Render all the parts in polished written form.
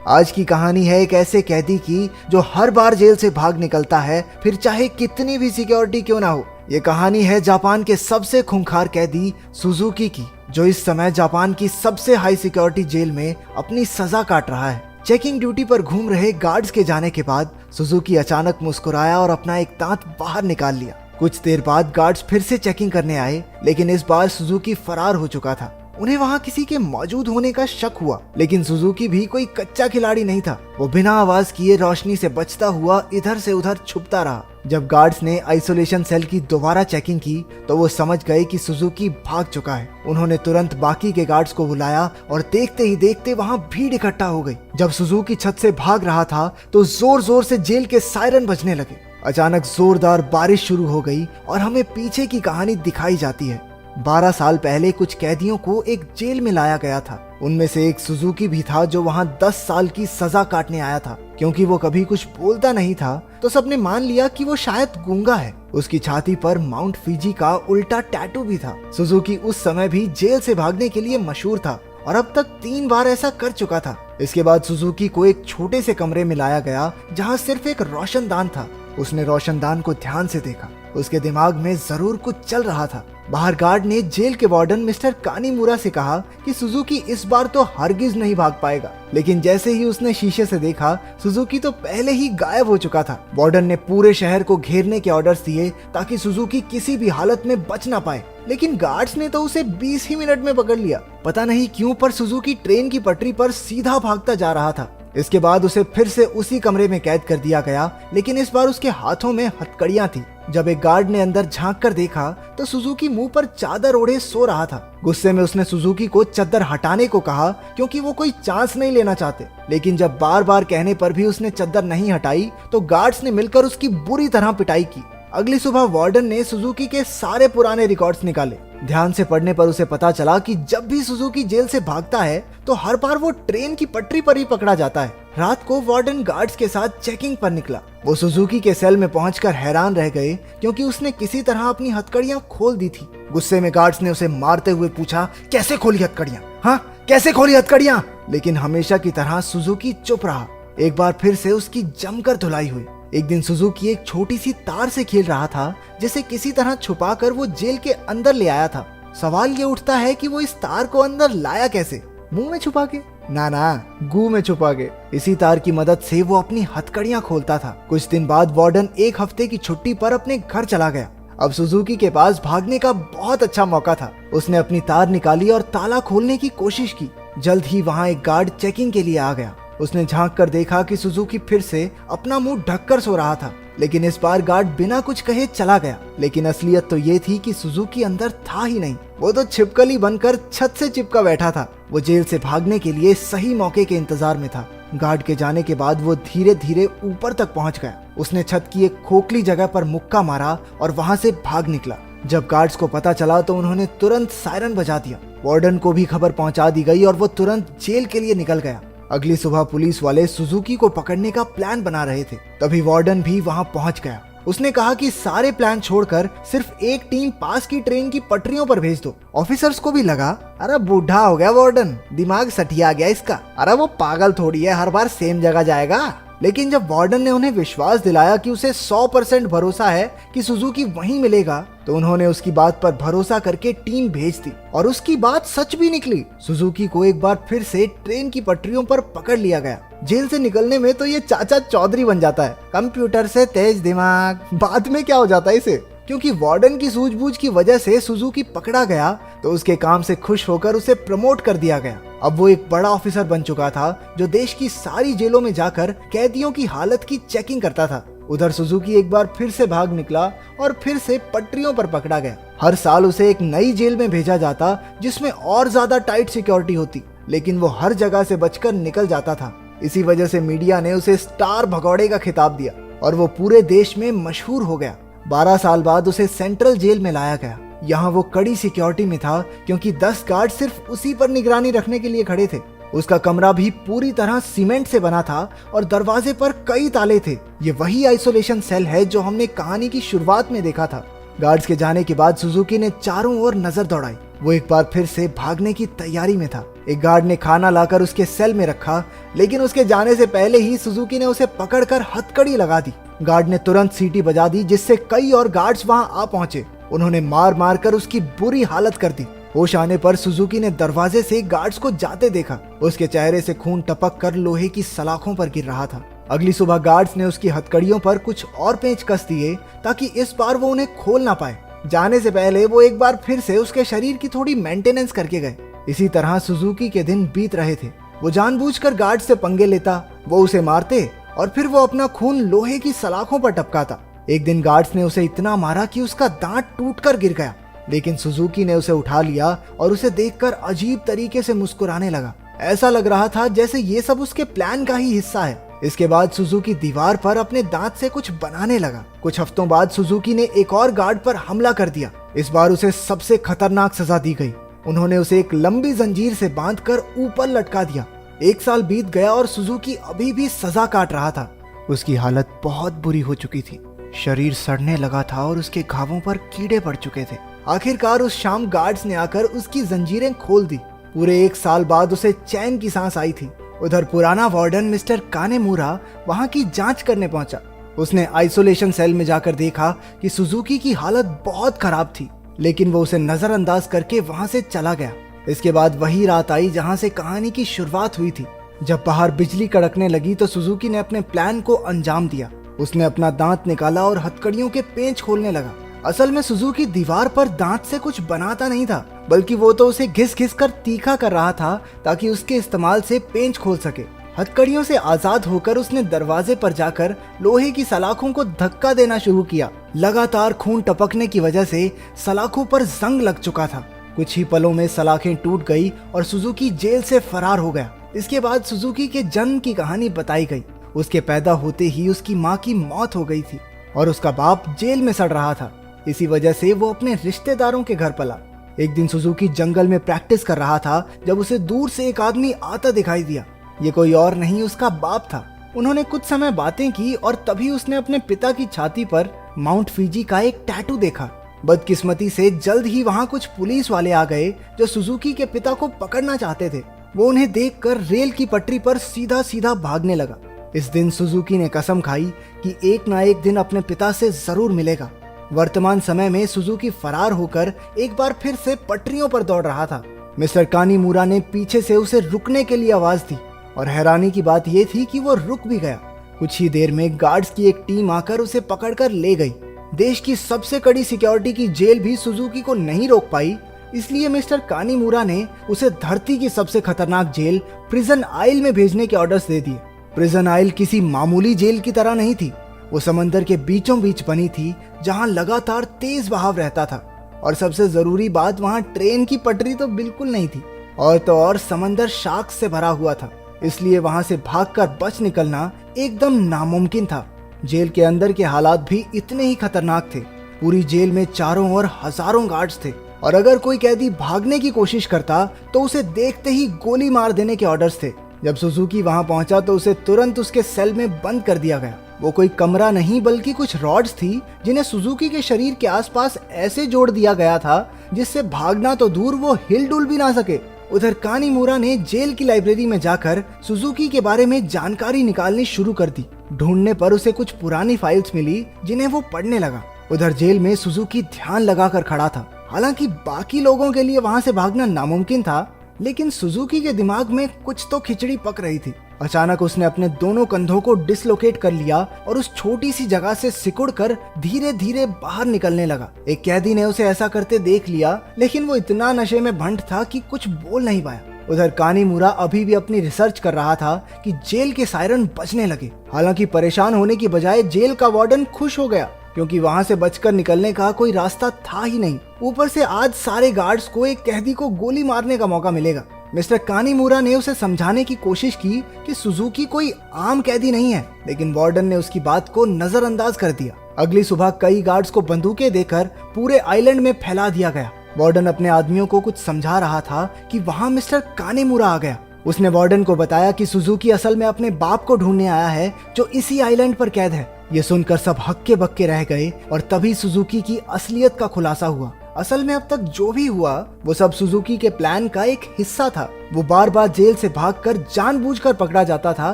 आज की कहानी है एक ऐसे कैदी की जो हर बार जेल से भाग निकलता है, फिर चाहे कितनी भी सिक्योरिटी क्यों ना हो। ये कहानी है जापान के सबसे खूंखार कैदी सुजुकी की, जो इस समय जापान की सबसे हाई सिक्योरिटी जेल में अपनी सजा काट रहा है। चेकिंग ड्यूटी पर घूम रहे गार्ड्स के जाने के बाद सुजुकी अचानक मुस्कुराया और अपना एक दांत बाहर निकाल लिया। कुछ देर बाद गार्ड्स फिर से चेकिंग करने आए, लेकिन इस बार सुजुकी फरार हो चुका था। उन्हें वहां किसी के मौजूद होने का शक हुआ, लेकिन सुजुकी भी कोई कच्चा खिलाड़ी नहीं था। वो बिना आवाज किए रोशनी से बचता हुआ इधर से उधर छुपता रहा। जब गार्ड्स ने आइसोलेशन सेल की दोबारा चेकिंग की तो वो समझ गए कि सुजुकी भाग चुका है। उन्होंने तुरंत बाकी के गार्ड्स को बुलाया और देखते ही देखते वहां भीड़ इकट्ठा हो गई। जब सुजुकी छत से भाग रहा था तो जोर जोर से जेल के सायरन बजने लगे। अचानक जोरदार बारिश शुरू हो गई और हमें पीछे की कहानी दिखाई जाती है। 12 साल पहले कुछ कैदियों को एक जेल में लाया गया था। उनमें से एक सुजुकी भी था जो वहां 10 साल की सजा काटने आया था। क्योंकि वो कभी कुछ बोलता नहीं था तो सबने मान लिया कि वो शायद गूंगा है। उसकी छाती पर माउंट फिजी का उल्टा टैटू भी था। सुजुकी उस समय भी जेल से भागने के लिए मशहूर था और अब तक 3 बार ऐसा कर चुका था। इसके बाद सुजुकी को एक छोटे से कमरे में लाया गया जहाँ सिर्फ एक रोशनदान था। उसने रोशनदान को ध्यान से देखा। उसके दिमाग में जरूर कुछ चल रहा था। बाहर गार्ड ने जेल के वार्डन मिस्टर कानीमुरा से कहा कि सुजुकी इस बार तो हरगिज नहीं भाग पाएगा, लेकिन जैसे ही उसने शीशे से देखा सुजुकी तो पहले ही गायब हो चुका था। वार्डन ने पूरे शहर को घेरने के ऑर्डर्स दिए ताकि सुजुकी किसी भी हालत में बच ना पाए, लेकिन गार्ड्स ने तो उसे 20 ही मिनट में पकड़ लिया। पता नहीं क्यों पर सुजुकी ट्रेन की पटरी पर सीधा भागता जा रहा था। इसके बाद उसे फिर से उसी कमरे में कैद कर दिया गया, लेकिन इस बार उसके हाथों में हथकड़ियां थी। जब एक गार्ड ने अंदर झांक कर देखा तो सुजुकी मुंह पर चादर ओढ़े सो रहा था। गुस्से में उसने सुजुकी को चादर हटाने को कहा क्योंकि वो कोई चांस नहीं लेना चाहते, लेकिन जब बार बार कहने पर भी उसने चादर नहीं हटाई तो गार्ड्स ने मिलकर उसकी बुरी तरह पिटाई की। अगली सुबह वार्डन ने सुजुकी के सारे पुराने रिकॉर्ड्स निकाले। ध्यान से पढ़ने पर उसे पता चला कि जब भी सुजुकी जेल से भागता है तो हर बार वो ट्रेन की पटरी पर ही पकड़ा जाता है। रात को वार्डन गार्ड्स के साथ चेकिंग पर निकला। वो सुजुकी के सेल में पहुंचकर हैरान रह गए क्योंकि उसने किसी तरह अपनी हथकड़ियां खोल दी थी। गुस्से में गार्ड्स ने उसे मारते हुए पूछा, कैसे खोली हथकड़ियां? हाँ, कैसे खोली हथकड़ियां? लेकिन हमेशा की तरह सुजुकी चुप रहा। एक बार फिर से उसकी जमकर धुलाई हुई। एक दिन सुजुकी एक छोटी सी तार से खेल रहा था जिसे किसी तरह छुपाकर वो जेल के अंदर ले आया था। सवाल ये उठता है कि वो इस तार को अंदर लाया कैसे? मुंह में छुपा के? ना, गू में छुपा के। इसी तार की मदद से वो अपनी हथकड़ियां खोलता था। कुछ दिन बाद वार्डन 1 हफ्ते की छुट्टी पर अपने घर चला गया। अब सुजुकी के पास भागने का बहुत अच्छा मौका था। उसने अपनी तार निकाली और ताला खोलने की कोशिश की। जल्द ही वहाँ एक गार्ड चेकिंग के लिए आ गया। उसने झांक कर देखा कि सुजुकी फिर से अपना मुंह ढककर सो रहा था, लेकिन इस बार गार्ड बिना कुछ कहे चला गया। लेकिन असलियत तो ये थी कि सुजुकी अंदर था ही नहीं। वो तो छिपकली बनकर छत से चिपका बैठा था। वो जेल से भागने के लिए सही मौके के इंतजार में था। गार्ड के जाने के बाद वो धीरे धीरे ऊपर तक पहुंच गया। उसने छत की एक खोखली जगह पर मुक्का मारा और वहां से भाग निकला। जब गार्ड्स को पता चला तो उन्होंने तुरंत सायरन बजा दिया। वार्डन को भी खबर पहुंचा दी गई और वो तुरंत जेल के लिए निकल गया। अगली सुबह पुलिस वाले सुजुकी को पकड़ने का प्लान बना रहे थे। तभी वार्डन भी वहां पहुंच गया। उसने कहा कि सारे प्लान छोड़कर सिर्फ एक टीम पास की ट्रेन की पटरियों पर भेज दो। ऑफिसर्स को भी लगा, अरे बूढ़ा हो गया वार्डन, दिमाग सठिया गया इसका, अरे वो पागल थोड़ी है, हर बार सेम जगह जाएगा। लेकिन जब वार्डन ने उन्हें विश्वास दिलाया कि उसे 100% भरोसा है कि सुजुकी वहीं मिलेगा, तो उन्होंने उसकी बात पर भरोसा करके टीम भेज दी और उसकी बात सच भी निकली। सुजुकी को एक बार फिर से ट्रेन की पटरियों पर पकड़ लिया गया। जेल से निकलने में तो ये चाचा चौधरी बन जाता है, कंप्यूटर से तेज दिमाग। बाद में क्या हो जाता है इसे? क्योंकि वार्डन की सूझबूझ की वजह से सुजुकी पकड़ा गया तो उसके काम से खुश होकर उसे प्रमोट कर दिया गया। अब वो एक बड़ा ऑफिसर बन चुका था जो देश की सारी जेलों में जाकर कैदियों की हालत की चेकिंग करता था। उधर सुजुकी एक बार फिर से भाग निकला और फिर से पटरियों पर पकड़ा गया। हर साल उसे एक नई जेल में भेजा जाता जिसमें और ज्यादा टाइट सिक्योरिटी होती, लेकिन वो हर जगह से बचकर निकल जाता था। इसी वजह से मीडिया ने उसे स्टार भगौड़े का खिताब दिया और वो पूरे देश में मशहूर हो गया। 12 साल बाद उसे सेंट्रल जेल में लाया गया। यहाँ वो कड़ी सिक्योरिटी में था क्योंकि 10 गार्ड सिर्फ उसी पर निगरानी रखने के लिए खड़े थे। उसका कमरा भी पूरी तरह सीमेंट से बना था और दरवाजे पर कई ताले थे। ये वही आइसोलेशन सेल है जो हमने कहानी की शुरुआत में देखा था। गार्ड्स के जाने के बाद सुजुकी ने चारों ओर नजर दौड़ाई। वो एक बार फिर से भागने की तैयारी में था। एक गार्ड ने खाना लाकर उसके सेल में रखा, लेकिन उसके जाने से पहले ही सुजुकी ने उसे पकड़कर हथकड़ी लगा दी। गार्ड ने तुरंत सीटी बजा दी, जिससे कई और गार्ड्स वहां आ पहुंचे। उन्होंने मार मार कर उसकी बुरी हालत कर दी। होश आने पर सुजुकी ने दरवाजे से गार्ड्स को जाते देखा। उसके चेहरे से खून टपक कर लोहे की सलाखों पर गिर रहा था। अगली सुबह गार्ड्स ने उसकी हथकड़ियों पर कुछ और पेंच कस दिए ताकि इस बार वो उन्हें खोल ना पाए। जाने से पहले वो एक बार फिर से उसके शरीर की थोड़ी मेंटेनेंस करके गए। इसी तरह सुजुकी के दिन बीत रहे थे। वो जानबूझकर गार्ड से पंगे लेता, वो उसे मारते और फिर वो अपना खून लोहे की सलाखों पर टपकाता। एक दिन गार्ड्स ने उसे इतना मारा कि उसका दांत टूटकर गिर गया, लेकिन सुजुकी ने उसे उठा लिया और उसे देखकर अजीब तरीके से मुस्कुराने लगा। ऐसा लग रहा था जैसे ये सब उसके प्लान का ही हिस्सा है। इसके बाद सुजुकी दीवार पर अपने दांत से कुछ बनाने लगा। कुछ हफ्तों बाद सुजुकी ने एक और गार्ड पर हमला कर दिया। इस बार उसे सबसे खतरनाक सजा दी गई। उन्होंने उसे एक लंबी जंजीर से बांधकर ऊपर लटका दिया। 1 साल बीत गया और सुजुकी अभी भी सजा काट रहा था। उसकी हालत बहुत बुरी हो चुकी थी। शरीर सड़ने लगा था और उसके घावों पर कीड़े पड़ चुके थे। आखिरकार उस शाम गार्ड्स ने आकर उसकी जंजीरें खोल दी। पूरे 1 साल बाद उसे चैन की सांस आई थी। उधर पुराना वार्डन मिस्टर कानेमुरा वहां की जांच करने पहुंचा। उसने आइसोलेशन सेल में जाकर देखा कि सुजुकी की हालत बहुत खराब थी, लेकिन वो उसे नजरअंदाज करके वहां से चला गया। इसके बाद वही रात आई जहां से कहानी की शुरुआत हुई थी। जब बाहर बिजली कड़कने लगी तो सुजुकी ने अपने प्लान को अंजाम दिया। उसने अपना दांत निकाला और हथकड़ियों के पेंच खोलने लगा। असल में सुजुकी दीवार पर दांत से कुछ बनाता नहीं था, बल्कि वो तो उसे घिस घिस कर तीखा कर रहा था ताकि उसके इस्तेमाल से पेंच खोल सके। हथकड़ियों से आजाद होकर उसने दरवाजे पर जाकर लोहे की सलाखों को धक्का देना शुरू किया। लगातार खून टपकने की वजह से सलाखों पर जंग लग चुका था। कुछ ही पलों में सलाखें टूट गई और सुजुकी जेल से फरार हो गया। इसके बाद सुजुकी के जन्म की कहानी बताई गई। उसके पैदा होते ही उसकी माँ की मौत हो गई थी और उसका बाप जेल में सड़ रहा था। इसी वजह से वो अपने रिश्तेदारों के घर पला। एक दिन सुजुकी जंगल में प्रैक्टिस कर रहा था जब उसे दूर से एक आदमी आता दिखाई दिया। ये कोई और नहीं उसका बाप था। उन्होंने कुछ समय बातें की और तभी उसने अपने पिता की छाती पर माउंट फीजी का एक टैटू देखा। बदकिस्मती से जल्द ही वहां कुछ पुलिस वाले आ गए जो सुजुकी के पिता को पकड़ना चाहते थे। वो उन्हें देखकर रेल की पटरी पर सीधा सीधा भागने लगा। इस दिन सुजुकी ने कसम खाई कि एक ना एक दिन अपने पिता से जरूर मिलेगा। वर्तमान समय में सुजुकी फरार होकर एक बार फिर से पटरियों पर दौड़ रहा था। मिस्टर कानीमुरा ने पीछे से उसे रुकने के लिए आवाज दी और हैरानी की बात यह थी कि वो रुक भी गया। कुछ ही देर में गार्ड्स की एक टीम आकर उसे पकड़कर ले गई। देश की सबसे कड़ी सिक्योरिटी की जेल भी सुजुकी को नहीं रोक पाई, इसलिए मिस्टर कानीमुरा ने उसे धरती की सबसे खतरनाक जेल प्रिजन आइल में भेजने के ऑर्डर्स दे दिए। प्रिजन आइल किसी मामूली जेल की तरह नहीं थी। वो समंदर के बीचों बीच बनी थी जहां लगातार तेज बहाव रहता था और सबसे जरूरी बात वहां ट्रेन की पटरी तो बिल्कुल नहीं थी। और तो और समंदर शार्क्स से भरा हुआ था, इसलिए वहां से भागकर बच निकलना एकदम नामुमकिन था। जेल के अंदर के हालात भी इतने ही खतरनाक थे। पूरी जेल में चारों ओर हजारों गार्ड्स थे और अगर कोई कैदी भागने की कोशिश करता तो उसे देखते ही गोली मार देने के ऑर्डर्स थे। जब सुजुकी वहां पहुंचा तो उसे तुरंत उसके सेल में बंद कर दिया गया। वो कोई कमरा नहीं बल्कि कुछ रॉड्स थी जिन्हें सुजुकी के शरीर के आसपास ऐसे जोड़ दिया गया था जिससे भागना तो दूर वो हिल डुल भी ना सके। उधर कानीमुरा ने जेल की लाइब्रेरी में जाकर सुजुकी के बारे में जानकारी निकालनी शुरू कर दी। ढूंढने पर उसे कुछ पुरानी फाइल्स मिली जिन्हें वो पढ़ने लगा। उधर जेल में सुजुकी ध्यान लगाकर खड़ा था। हालांकि बाकी लोगों के लिए वहां से भागना नामुमकिन था, लेकिन सुजुकी के दिमाग में कुछ तो खिचड़ी पक रही थी। अचानक उसने अपने दोनों कंधों को डिसलोकेट कर लिया और उस छोटी सी जगह से सिकुड़कर धीरे धीरे बाहर निकलने लगा। एक कैदी ने उसे ऐसा करते देख लिया, लेकिन वो इतना नशे में भंट था कि कुछ बोल नहीं पाया। उधर कानीमुरा अभी भी अपनी रिसर्च कर रहा था कि जेल के सायरन बजने लगे। हालांकि परेशान होने की बजाय जेल का वार्डन खुश हो गया, क्योंकि वहां से बचकर निकलने का कोई रास्ता था ही नहीं। ऊपर से आज सारे गार्ड्स को एक कैदी को गोली मारने का मौका मिलेगा। मिस्टर कानीमुरा ने उसे समझाने की कोशिश की कि सुजुकी कोई आम कैदी नहीं है, लेकिन वार्डन ने उसकी बात को नजरअंदाज कर दिया। अगली सुबह कई गार्ड्स को बंदूकें देकर पूरे आइलैंड में फैला दिया गया। वार्डन अपने आदमियों को कुछ समझा रहा था कि वहां मिस्टर कानीमुरा आ गया। उसने वार्डन को बताया कि सुजुकी असल में अपने बाप को ढूंढने आया है जो इसी आइलैंड पर कैद है। ये सुनकर सब हक्के बक्के रह गए और तभी सुजुकी की असलियत का खुलासा हुआ। असल में अब तक जो भी हुआ वो सब सुजुकी के प्लान का एक हिस्सा था। वो बार बार जेल से भागकर जानबूझकर पकड़ा जाता था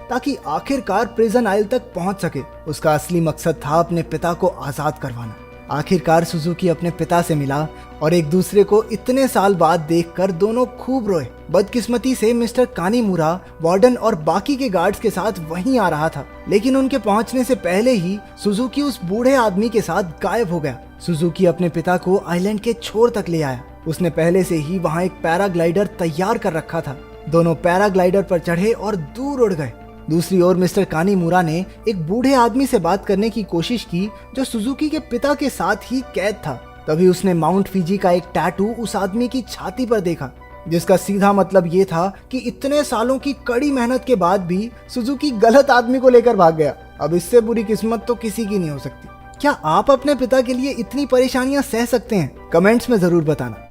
ताकि आखिरकार प्रिजन आइल तक पहुंच सके। उसका असली मकसद था अपने पिता को आजाद करवाना। आखिरकार सुजुकी अपने पिता से मिला और एक दूसरे को इतने साल बाद देखकर दोनों खूब रोए। बदकिस्मती से मिस्टर कानीमुरा वार्डन और बाकी के गार्ड्स के साथ वहीं आ रहा था, लेकिन उनके पहुंचने से पहले ही सुजुकी उस बूढ़े आदमी के साथ गायब हो गया। सुजुकी अपने पिता को आइलैंड के छोर तक ले आया। उसने पहले से ही वहां एक पैराग्लाइडर तैयार कर रखा था। दोनों पैराग्लाइडर पर चढ़े और दूर उड़ गए। दूसरी ओर मिस्टर कानीमुरा ने एक बूढ़े आदमी से बात करने की कोशिश की जो सुजुकी के पिता के साथ ही कैद था। तभी उसने माउंट फिजी का एक टैटू उस आदमी की छाती पर देखा, जिसका सीधा मतलब ये था कि इतने सालों की कड़ी मेहनत के बाद भी सुजुकी गलत आदमी को लेकर भाग गया। अब इससे बुरी किस्मत तो किसी की नहीं हो सकती। क्या आप अपने पिता के लिए इतनी परेशानियां सह सकते हैं? कमेंट्स में जरूर बताना।